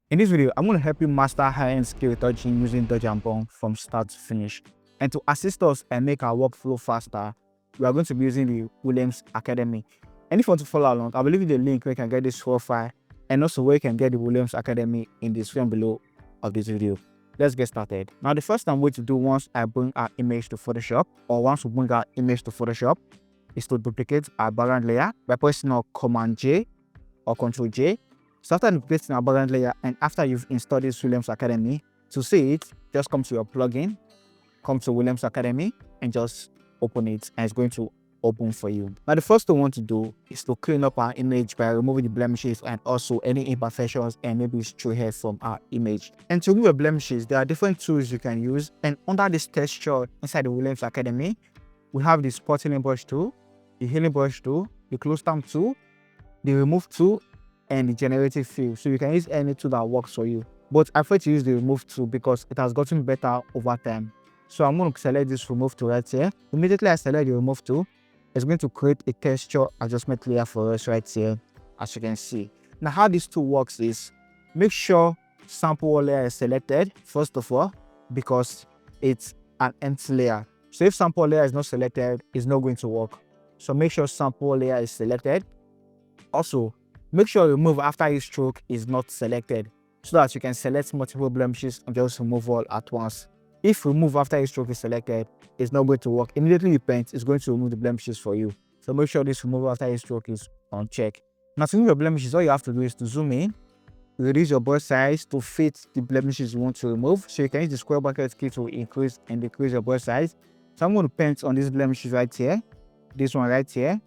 In this video, I'm going to help you master high-end skill retouching using Dodge and Burn from start to finish. And to assist us and make our workflow faster, we are going to be using the Williams Academy. And if you want to follow along, I will leave you the link where you can get this profile and also where you can get the Williams Academy in the description below of this video. Let's get started. Now, the first thing I'm going to do once I bring our image to Photoshop, or once we bring our image to Photoshop, is to duplicate our background layer by pressing our Command J or Control J. So after duplicating our background layer and after you've installed this Williams Academy, to see it, just come to your plugin, come to Williams Academy and just open it, and it's going to open for you. Now the first thing we want to do is to clean up our image by removing the blemishes and also any imperfections and maybe stray hair from our image. And to remove the blemishes, there are different tools you can use, and under this texture inside the Williams Academy, we have the spot healing brush tool, the healing brush tool, the close stamp tool, the remove tool, and the generative fill. So you can use any tool that works for you, but I prefer to use the remove tool because it has gotten better over time. So I'm going to select this remove tool right here. Immediately I select the remove tool, it's going to create a texture adjustment layer for us right here, as you can see. Now how this tool works is, make sure sample layer is selected first of all, because it's an empty layer. So if sample layer is not selected, it's not going to work. So make sure sample layer is selected. Also, make sure remove after each stroke is not selected, so that you can select multiple blemishes and just remove all at once. If remove after each stroke is selected, it's not going to work. Immediately you paint, it's going to remove the blemishes for you. So make sure this remove after each stroke is on check. Now to remove your blemishes, all you have to do is to zoom in, reduce your brush size to fit the blemishes you want to remove. So you can use the square bracket key to increase and decrease your brush size. So I'm going to paint on these blemishes right here, this one right here,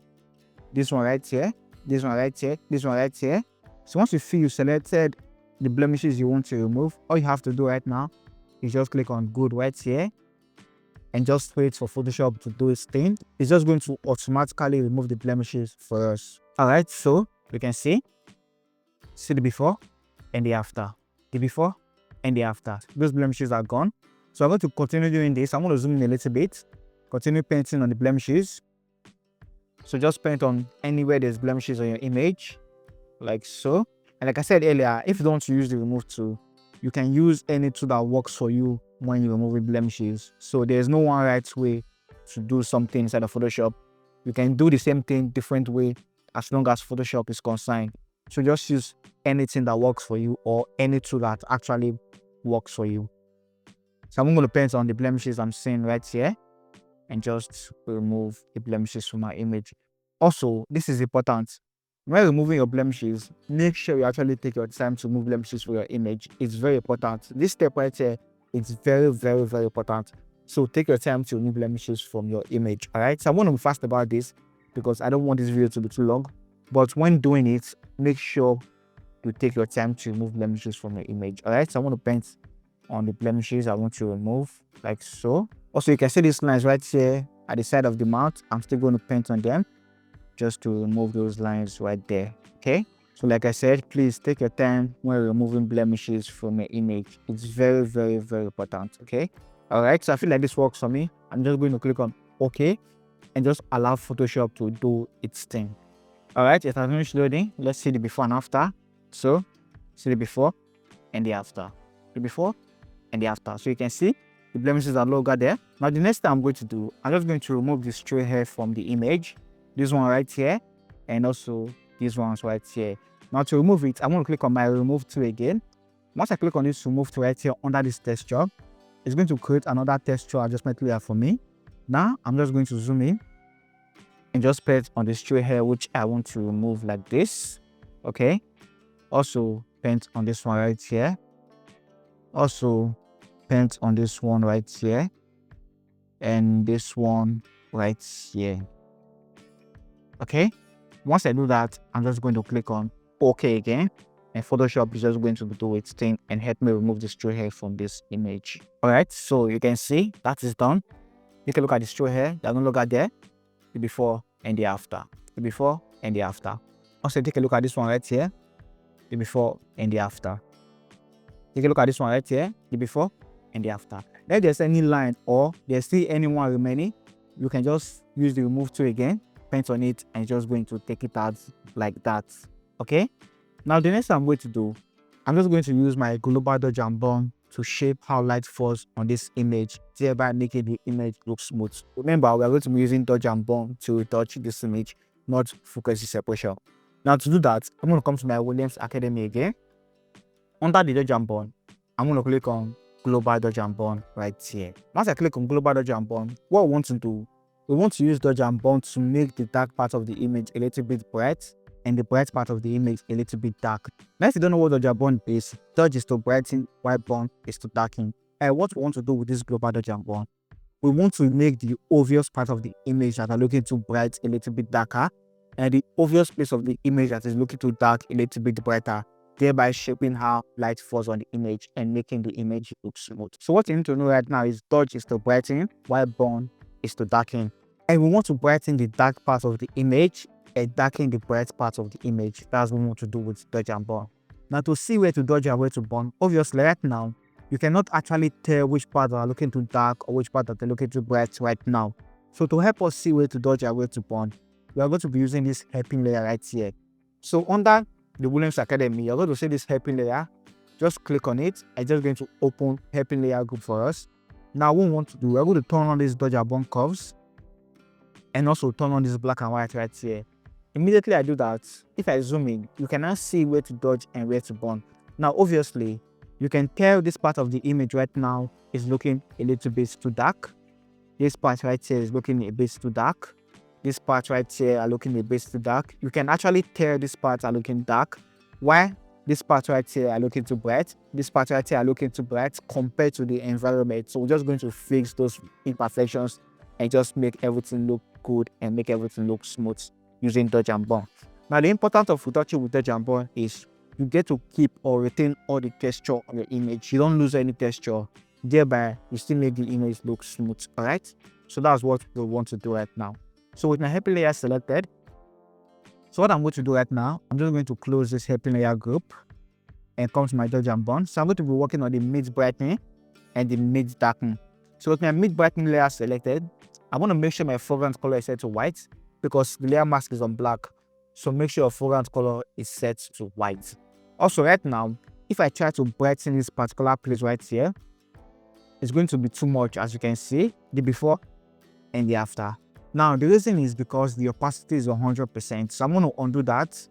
this one right here, this one right here, this one right here. So once you feel you selected the blemishes you want to remove, all you have to do right now is just click on good right here and just wait for Photoshop to do its thing. It's just going to automatically remove the blemishes for us. Alright, so we can see the before and the after. The before and the after. Those blemishes are gone. So I'm going to continue doing this. I'm going to zoom in a little bit, continue painting on the blemishes. So just paint on anywhere there's blemishes on your image, like so. And like I said earlier, if you don't want to use the remove tool, you can use any tool that works for you when you remove blemishes. So there's no one right way to do something inside of Photoshop. You can do the same thing different way as long as Photoshop is concerned. So just use anything that works for you or any tool that actually works for you. So I'm going to paint on the blemishes I'm seeing right here and just remove the blemishes from my image. Also, this is important. When removing your blemishes, make sure you actually take your time to remove blemishes for your image. It's very important. This step right here is very, very, very important. So take your time to remove blemishes from your image. Alright, so I want to be fast about this because I don't want this video to be too long. But when doing it, make sure you take your time to remove blemishes from your image. Alright, so I want to paint on the blemishes I want to remove, like so. Also, you can see these lines right here at the side of the mouth. I'm still going to paint on them just to remove those lines right there. Okay, so like I said, please take your time when removing blemishes from your image. It's very, very, very important. Okay, all right, so I feel like this works for me. I'm just going to click on OK and just allow Photoshop to do its thing. All right, it has finished loading. Let's see the before and after. So see the before and the after, the before and the after. So you can see the blemishes are no longer there. Now the next thing I'm going to do, I'm just going to remove the stray hair from the image. This one right here and also these ones right here. Now to remove it, I'm going to click on my remove tool again. Once I click on this remove tool right here under this texture, it's going to create another texture adjustment layer for me. Now I'm just going to zoom in and just paint on the stray hair which I want to remove like this. Okay, also paint on this one right here. Also paint on this one right here and this one right here. Okay, once I do that, I'm just going to click on OK again, and Photoshop is just going to do its thing and help me remove the stray hair from this image. All right, so you can see that is done. You can look at the stray hair, they're no longer there. The before and the after, the before and the after. Also take a look at this one right here, the before and the after. Take a look at this one right here, the before and the after. Now if there's any line or there's still any one remaining, you can just use the remove tool again, paint on it, and just going to take it out like that. Okay, now the next thing I'm going to do, I'm just going to use my global dodge and burn to shape how light falls on this image, thereby making the image look smooth. Remember, we are going to be using dodge and burn to retouch this image, not focus separation. Now to do that, I'm going to come to my Williams Academy again. Under the dodge and burn, I'm going to click on global dodge and burn right here. Once I click on global dodge and burn, what we want to do, we want to use dodge and burn to make the dark part of the image a little bit bright and the bright part of the image a little bit dark. Now, if you don't know what dodge and burn is, dodge is to brighten, while burn is to darken. And what we want to do with this global dodge and burn, we want to make the obvious part of the image that are looking too bright a little bit darker, and the obvious place of the image that is looking too dark a little bit brighter, thereby shaping how light falls on the image and making the image look smooth. So what you need to know right now is dodge is to brighten, while burn is to darken. And we want to brighten the dark part of the image and darken the bright part of the image. That's what we want to do with dodge and burn. Now, to see where to dodge and where to burn, obviously right now, you cannot actually tell which parts are looking too dark or which part are looking too bright right now. So to help us see where to dodge and where to burn, we are going to be using this helping layer right here. So under the Williams Academy, you're going to see this helping layer. Just click on it. I'm just going to open helping layer group for us. Now what we want to do, we're going to turn on these dodge and burn curves and also turn on this black and white right here. Immediately I do that, if I zoom in, you can now see where to dodge and where to burn. Now obviously, you can tell this part of the image right now is looking a little bit too dark. This part right here is looking a bit too dark. This part right here are looking a bit too dark. You can actually tell this part are looking dark, while this part right here are looking too bright. This part right here are looking too bright compared to the environment. So we're just going to fix those imperfections and just make everything look good and make everything look smooth using dodge and burn. Now the importance of retouching with dodge and burn is you get to keep or retain all the texture on your image. You don't lose any texture, thereby you still make the image look smooth. All right, so that's what we want to do right now. So with my helping layer selected, so what I'm going to do right now, I'm just going to close this helping layer group and come to my dodge and burn. So I'm going to be working on the mid brightening and the mid darkening. So with my mid brightening layer selected, I want to make sure my foreground color is set to white because the layer mask is on black. So make sure your foreground color is set to white. Also right now, if I try to brighten this particular place right here, it's going to be too much, as you can see, the before and the after. Now the reason is because the opacity is 100%. So I'm going to undo that.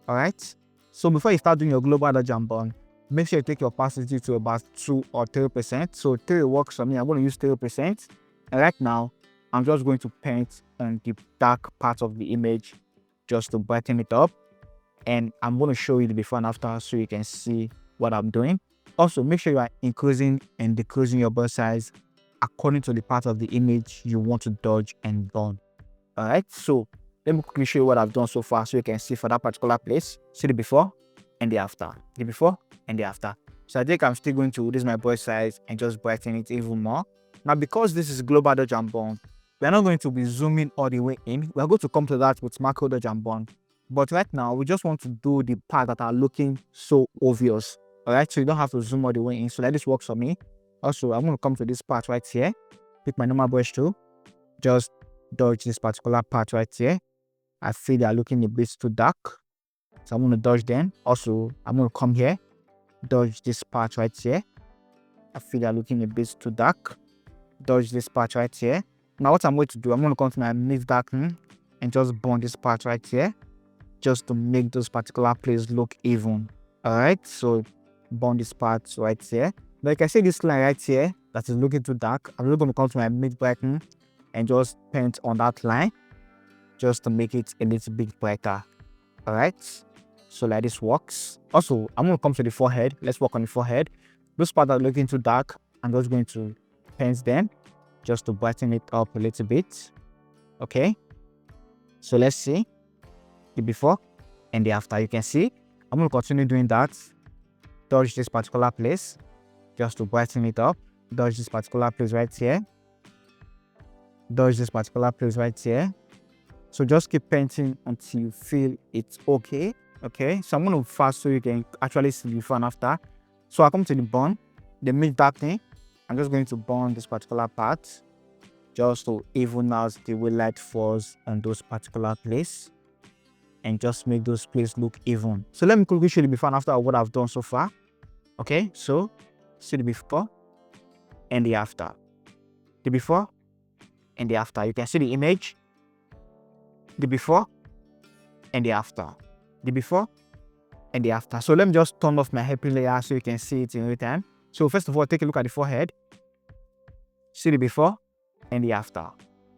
All right. So before you start doing your global dodge and burn, make sure you take your opacity to about 2 or 3%. So 3 works for me. I'm going to use 3%. And right now, I'm just going to paint on the dark part of the image just to brighten it up. And I'm going to show you the before and after so you can see what I'm doing. Also, make sure you are increasing and decreasing your brush size according to the part of the image you want to dodge and burn. All right, so let me quickly show you what I've done so far so you can see for that particular place. See the before and the after. The before and the after. So I think I'm still going to reduce my brush size and just brighten it even more. Now, because this is global dodge and burn, we're not going to be zooming all the way in. We're going to come to that with macro dodge and burn. But right now, we just want to do the parts that are looking so obvious. All right, so you don't have to zoom all the way in. So let this work for me. Also, I'm going to come to this part right here. Pick my normal brush tool. Just dodge this particular part right here. I feel they are looking a bit too dark. So I'm going to dodge them. Also, I'm going to come here. Dodge this part right here. I feel they are looking a bit too dark. Dodge this part right here. Now what I'm going to do, I'm going to come to my mid darkening and just burn this part right here, just to make those particular places look even. All right, so burn this part right here. Like I say, this line right here that is looking too dark, I'm just going to come to my mid brightening and just paint on that line, just to make it a little bit brighter. All right, so like this works. Also, I'm going to come to the forehead. Let's work on the forehead. Those parts that are looking too dark, I'm just going to paint them just to brighten it up a little bit. Okay, so let's see the before and the after. You can see I'm going to continue doing that. Dodge this particular place just to brighten it up. Dodge this particular place right here. Dodge this particular place right here. So just keep painting until you feel it's okay. Okay, so I'm going to fast so you can actually see the before and after. So I come to the burn, the mid darkening. I'm just going to burn this particular part just to even out the way light falls on those particular place. and just make those places look even. So let me quickly show you the before and after of what I've done so far. Okay, so see the before and the after. The before and the after. You can see the image, the before and the after. The before and the after. So let me just turn off my hairpin layer so you can see it in real time. So first of all, take a look at the forehead. See the before and the after.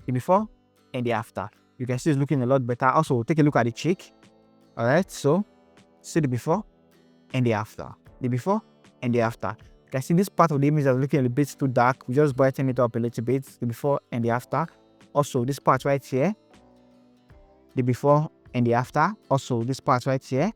The before and the after. You can see it's looking a lot better. Also, take a look at the cheek. Alright, so see the before and the after. The before and the after. You can see this part of the image that's looking a bit too dark. We just brighten it up a little bit. The before and the after. Also, this part right here. The before and the after. Also, this part right here.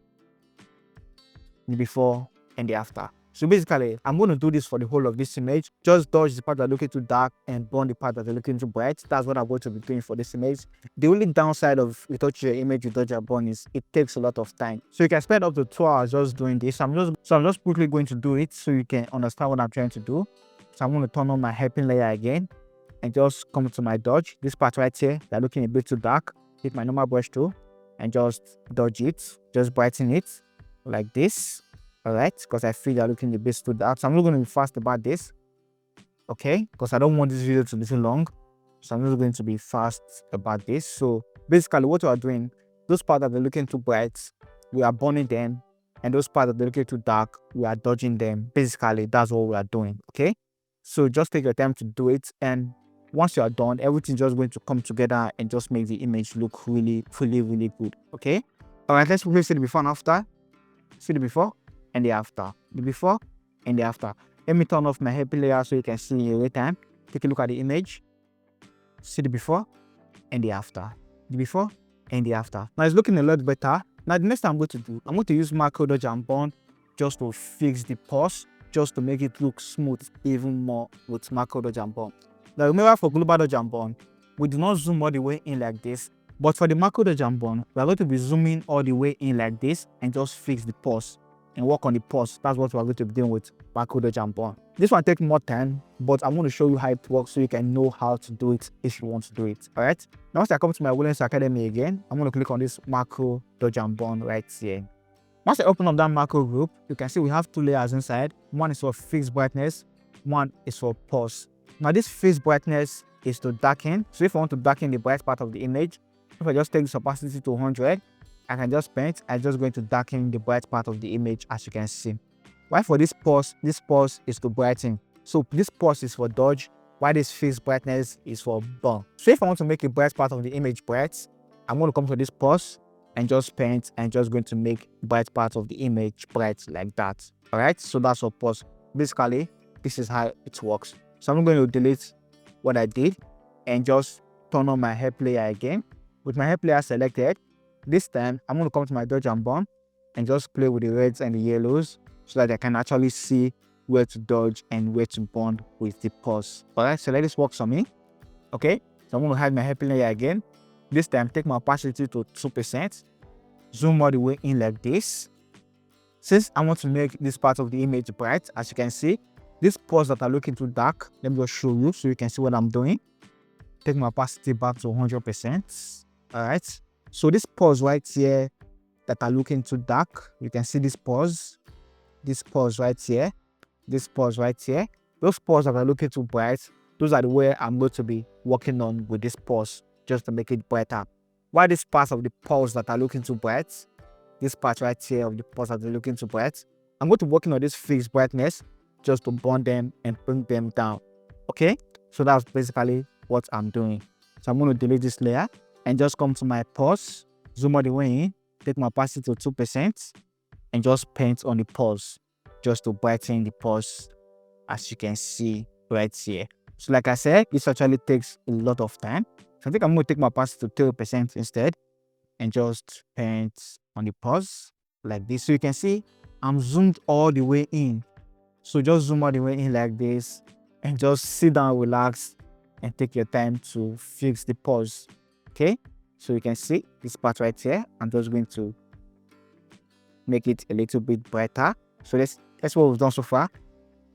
The before and the after. So basically, I'm going to do this for the whole of this image. Just dodge the part that looking too dark and burn the part that looking too bright. That's what I'm going to be doing for this image. The only downside of retouching your image with dodge and burn is it takes a lot of time. So you can spend up to 2 hours just doing this. I'm just quickly going to do it so you can understand what I'm trying to do. So I'm going to turn on my hairpin layer again and just come to my dodge. This part right here, they're looking a bit too dark. Hit my normal brush tool and just dodge it. Just brighten it like this. Alright, because I feel they're looking a bit too dark. So I'm not going to be fast about this. Okay, because I don't want this video to be too long. So I'm just going to be fast about this. So basically what we are doing, those parts that are looking too bright, we are burning them. And those parts that are looking too dark, we are dodging them. Basically, that's what we are doing. Okay, so just take your time to do it. And once you are done, everything's just going to come together and just make the image look really, really, really good. Okay, alright, let's quickly see the before and after. See the before and the after. The before and the after. Let me turn off my hairpin layer so you can see in real time. Take a look at the image. See the before and the after. The before and the after. Now it's looking a lot better. Now the next thing I'm going to do, I'm going to use macro dodge and burn just to fix the pause, just to make it look smooth even more with macro dodge and burn. Now remember, for global dodge and burn, we do not zoom all the way in like this. But for the macro dodge and burn, we are going to be zooming all the way in like this and just fix the pause and work on the pause. That's what we're going to be doing with macro dodge and burn. This one takes more time, but I'm going to show you how it works so you can know how to do it if you want to do it. Alright. Now once I come to my Teelens Academy again, I'm going to click on this macro dodge and burn right here. Once I open up that macro group, you can see we have 2 layers inside. One is for fixed brightness, one is for pause. Now this fixed brightness is to darken. So if I want to darken the bright part of the image, if I just take this opacity to 100, I can just paint. I'm just going to darken the bright part of the image, as you can see. While for this pause is to brighten. So this pause is for dodge, while this fixed brightness is for burn. So if I want to make the bright part of the image bright, I'm going to come to this pause and just paint and just going to make bright part of the image bright like that. Alright, so that's for pause. Basically, this is how it works. So I'm going to delete what I did and just turn on my hair player again. With my hair player selected, this time I'm going to come to my dodge and burn and just play with the reds and the yellows so that I can actually see where to dodge and where to burn with the pause. Alright, so let this work for me. Okay, so I'm going to hide my hair player again. This time take my opacity to 2%. Zoom all the way in like this. Since I want to make this part of the image bright, as you can see, these pause that are looking too dark, let me just show you so you can see what I'm doing. Take my opacity back to 100%. Alright, so this pause right here that are looking too dark, you can see this pause right here, this pause right here. Those pause that are looking too bright, those are the way I'm going to be working on with this pause just to make it brighter. While this part of the pause that are looking too bright, this part right here of the pause that are looking too bright, I'm going to be working on this fixed brightness just to burn them and bring them down. Okay, so that's basically what I'm doing. So I'm going to delete this layer and just come to my pause, zoom all the way in, take my opacity to 2% and just paint on the pause just to brighten the pause, as you can see right here. So like I said, this actually takes a lot of time. So I think I'm going to take my opacity to 3% instead and just paint on the pause like this. So you can see I'm zoomed all the way in. So just zoom all the way in like this and just sit down, relax and take your time to fix the pause. Okay, so you can see this part right here. I'm just going to make it a little bit brighter. So that's what we've done so far.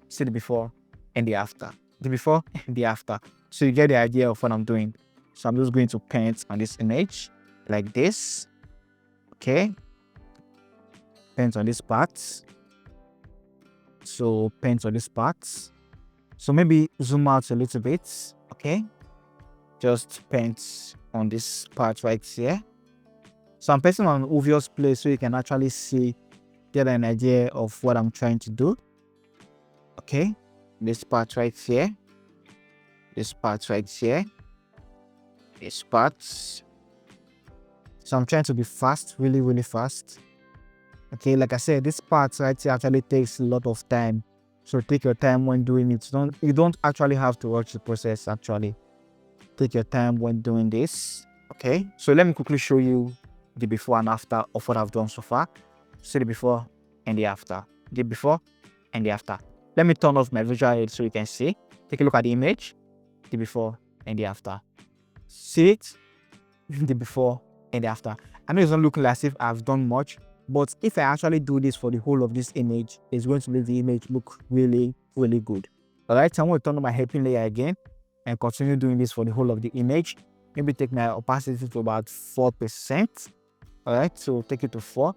See the before and the after. The before and the after. So you get the idea of what I'm doing. So I'm just going to paint on this image like this. Okay, paint on this part. So paint on this part. So maybe zoom out a little bit. Okay, just paint on this part right here. So I'm painting on an obvious place so you can actually see, get an idea of what I'm trying to do. Okay, this part right here, this part right here, this part. So I'm trying to be fast, really fast. Okay, like I said, this part right here actually takes a lot of time. So take your time when doing it. You don't actually have to rush the process. Actually, take your time when doing this. Okay, so let me quickly show you the before and after of what I've done so far. See the before and the after. The before and the after. Let me turn off my visual aid so you can see. Take a look at the image. The before and the after. See it? The before and the after. I know it's not looking as if I've done much, but if I actually do this for the whole of this image, it's going to make the image look really good. Alright, so I'm going to turn on my helping layer again and continue doing this for the whole of the image. Maybe take my opacity to about 4%. Alright, so take it to 4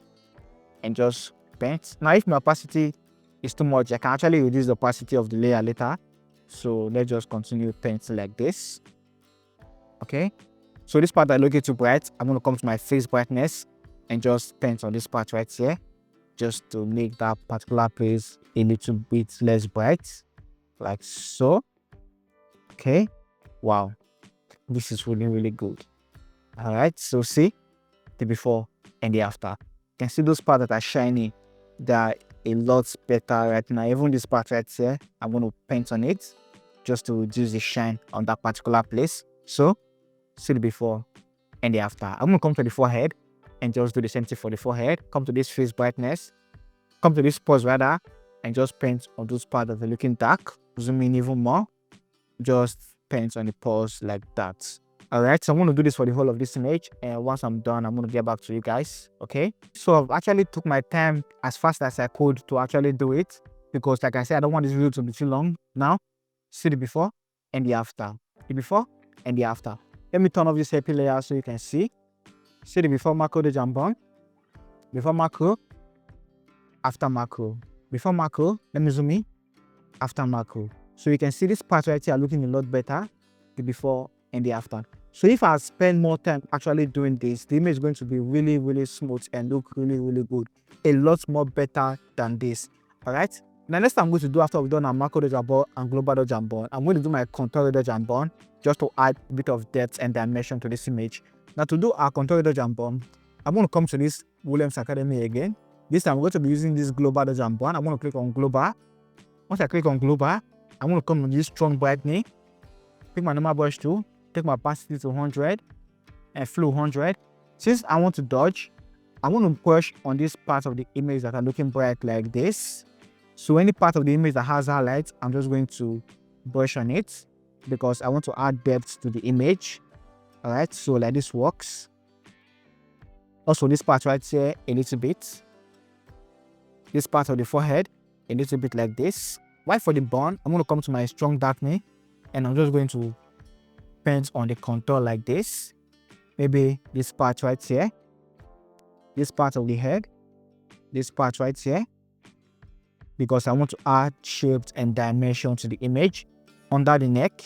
and just paint. Now, if my opacity is too much, I can actually reduce the opacity of the layer later. So let's just continue painting like this. Okay, so this part I look too bright, I'm going to come to my face brightness and just paint on this part right here, just to make that particular place a little bit less bright, like so. Okay, wow, this is really good. All right, so see the before and the after. You can see those parts that are shiny, they are a lot better right now. Even this part right here, I'm going to paint on it just to reduce the shine on that particular place. So see the before and the after. I'm going to come to the forehead and just do the same thing for the forehead. Come to this face brightness, come to this pose rather, and just paint on those parts that are looking dark. Zoom in even more, just paint on the pose like that. All right, so I'm going to do this for the whole of this image, and once I'm done, I'm going to get back to you guys. Okay, so I've actually took my time as fast as I could to actually do it, because like I said, I don't want this video to be too long. Now see the before and the after. The before and the after. Let me turn off this happy layer so you can see. See the before macro, the jambon. Before macro, after macro. Before macro, let me zoom in. After macro. So you can see this part right here looking a lot better. The before and the after. So if I spend more time actually doing this, the image is going to be really smooth and look really good. A lot more better than this. Alright? Now next I'm going to do after we've done our macro the jambon and global the jambon, I'm going to do my contour the jambon just to add a bit of depth and dimension to this image. Now to do our contour the jambon, I'm going to come to this Williams Academy again. This time I'm going to be using this global the jambon. I'm going to click on global. Once I click on global, I'm going to come on this strong brightening. Pick my normal brush tool, take my opacity to 100 and flow 100. Since I want to dodge, I'm going to push on this part of the image that are looking bright like this. So any part of the image that has highlights, I'm just going to brush on it because I want to add depth to the image. All right, so like this works. Also this part right here, a little bit. This part of the forehead, a little bit like this. While for the bone, I'm going to come to my strong darkening and I'm just going to paint on the contour like this. Maybe this part right here, this part of the head, this part right here, because I want to add shape and dimension to the image. Under the neck,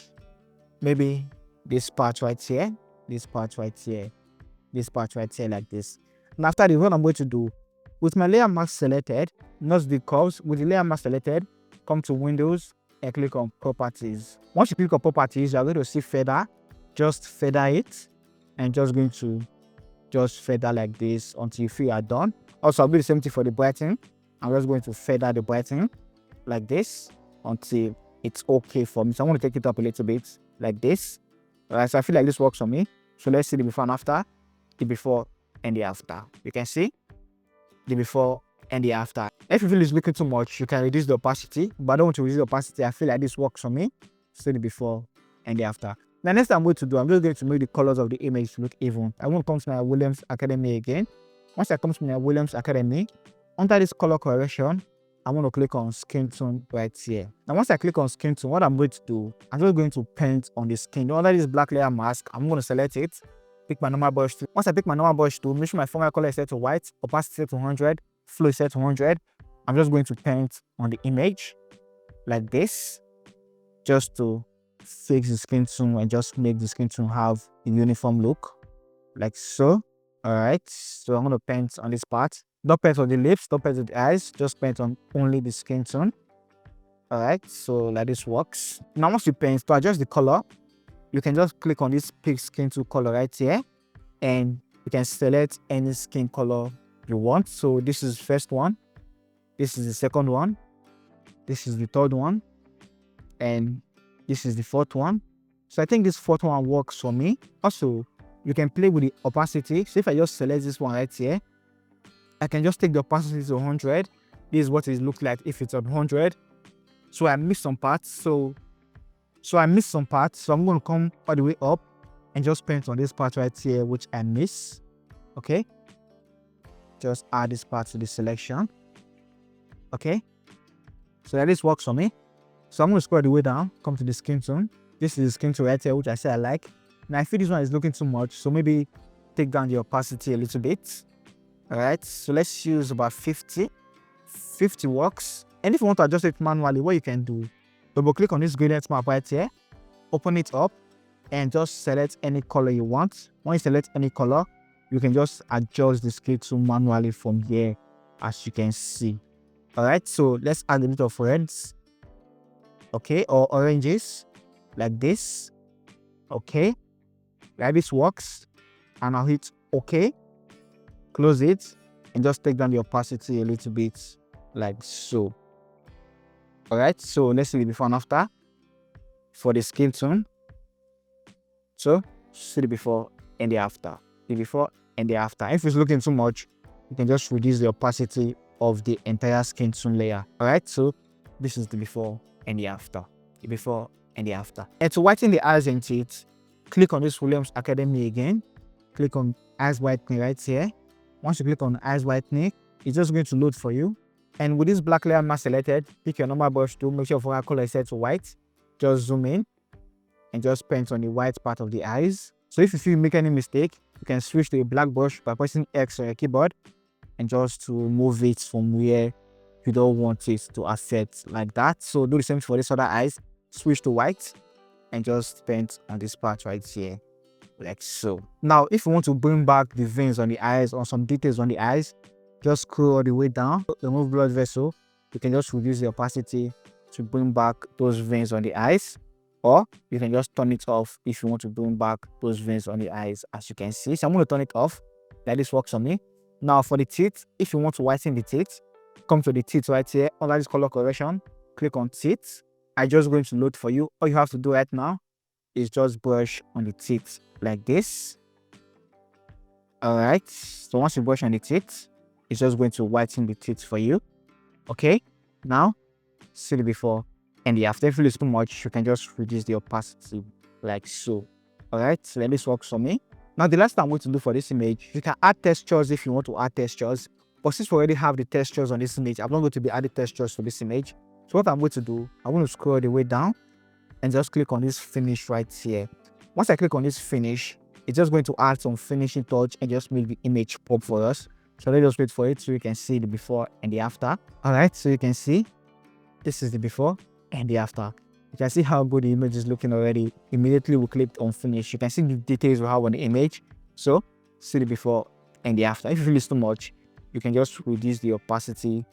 maybe this part right here, this part right here, this part right here like this. And after this, what I'm going to do, with my layer mask selected, not the curves, with the layer mask selected, come to Windows and click on Properties. Once you click on Properties, you're going to see feather. Just feather it and just going to just feather like this until you feel you are done. Also, I'll do the same thing for the brightening. I'm just going to feather the brightening like this until it's okay for me. So I'm going to take it up a little bit like this. Alright, so I feel like this works for me. So let's see the before and after, the before and the after. You can see the before and the after. If you feel it's looking too much, you can reduce the opacity, but I don't want to reduce the opacity. I feel like this works for me. So the before and the after. Now next thing I'm going to do, I'm just going to make the colors of the image look even. I want to come to my Williams Academy again. Once I come to my Williams Academy, under this color correction, I'm going to click on skin tone right here. Now once I click on skin tone, what I'm going to do, I'm just going to paint on the skin. Under this black layer mask, I'm going to select it. pick my normal brush tool. Once I pick my normal brush tool, make sure my foreground color is set to white, opacity set to 100, flow is set to 100. I'm just going to paint on the image like this, just to fix the skin tone and just make the skin tone have a uniform look, like so. All right, so I'm going to paint on this part. Don't paint on the lips, don't paint on the eyes, just paint on only the skin tone. All right, so like this works. Now once you paint, to adjust the color, you can just click on this pick skin tone color right here, and you can select any skin color you want. So this is the first one, this is the second one, this is the third one, and this is the fourth one. So I think this fourth one works for me. Also, you can play with the opacity. So if I just select this one right here, I can just take the opacity to 100. This is what it looks like if it's on 100. So I missed some parts. So I'm going to come all the way up and just paint on this part right here, which I miss. Okay. Just add this part to the selection. Okay. So that this works for me. So I'm going to scroll the way down, come to the skin tone. This is the skin tone right here, which I say I like. Now I feel this one is looking too much, so maybe take down the opacity a little bit. All right, so let's use about 50. 50 works. And if you want to adjust it manually, what you can do, double click on this gradient map right here, open it up, and just select any color you want. When you select any color, you can just adjust the skin tone manually from here, as you can see. All right, so let's add a bit of reds, okay, or oranges, like this. Okay, like this works, and I'll hit OK, close it, and just take down the opacity a little bit, like so. All right, so let's see the before and after for the skin tone. So see the before and the after, the before and the after. If it's looking too much, you can just reduce the opacity of the entire skin tone layer. All right, so this is the before and the after, the before and the after. And to whiten the eyes and teeth, click on this Williams Academy again. Click on eyes whitening right here. Once you click on eyes whitening, it's just going to load for you. And with this black layer mask selected, pick your normal brush tool, make sure your color is set to white. Just zoom in and just paint on the white part of the eyes. So if you feel you make any mistake, you can switch to a black brush by pressing X on your keyboard and just to move it from where you don't want it to affect, like that. So do the same for this other eyes. Switch to white and just paint on this part right here, like so. Now if you want to bring back the veins on the eyes or some details on the eyes, just scroll all the way down, remove blood vessel. You can just reduce the opacity to bring back those veins on the eyes, or you can just turn it off if you want to bring back those veins on the eyes, as you can see. So I'm going to turn it off. That this works on me. Now for the teeth, if you want to whiten the teeth, come to the teeth right here under this color correction, click on teeth. I'm just going to load for you. All you have to do right now is just brush on the teeth like this. All right, so once you brush on the teeth, it's just going to whiten the teeth for you. Okay, now see the before and the after. If it is too much, you can just reduce the opacity like so. All right, so this works for me. Now the last thing I'm going to do for this image, you can add textures if you want to add textures, but since we already have the textures on this image, I'm not going to be adding textures for this image. So what I'm going to do, I'm going to scroll the way down and just click on this finish right here. Once I click on this finish, it's just going to add some finishing touch and just make the image pop for us. So let's just wait for it so you can see the before and the after. All right, so you can see this is the before and the after. You can see how good the image is looking already. Immediately we clicked on finish. You can see the details we have on the image. So see the before and the after. If you feel it's too much, you can just reduce the opacity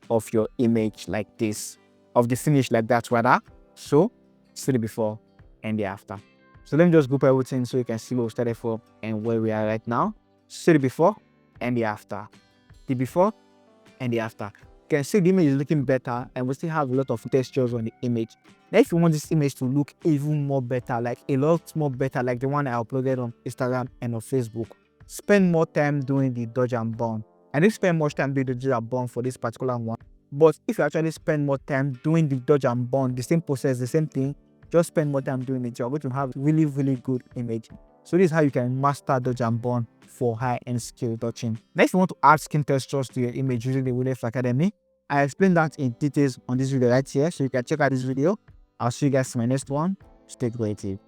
of your image like this, of the finish like that rather. So see the before and the after. So let me just group everything so you can see where we started from and where we are right now. See the before and the after. The before and the after. You can see the image is looking better and we still have a lot of textures on the image. Now if you want this image to look even more better, like a lot more better, like the one I uploaded on Instagram and on Facebook, spend more time doing the dodge and burn. I didn't spend much time doing the dodge and burn for this particular one, but if you actually spend more time doing the dodge and burn, the same process, the same thing, just spend more time doing it, you're going to have really, really good image. So this is how you can master dodge and burn for high-end skill touching. Now if you want to add skin textures to your image using the Williams Academy, I explained that in details on this video right here, so you can check out this video. I'll see you guys in my next one. Stay creative.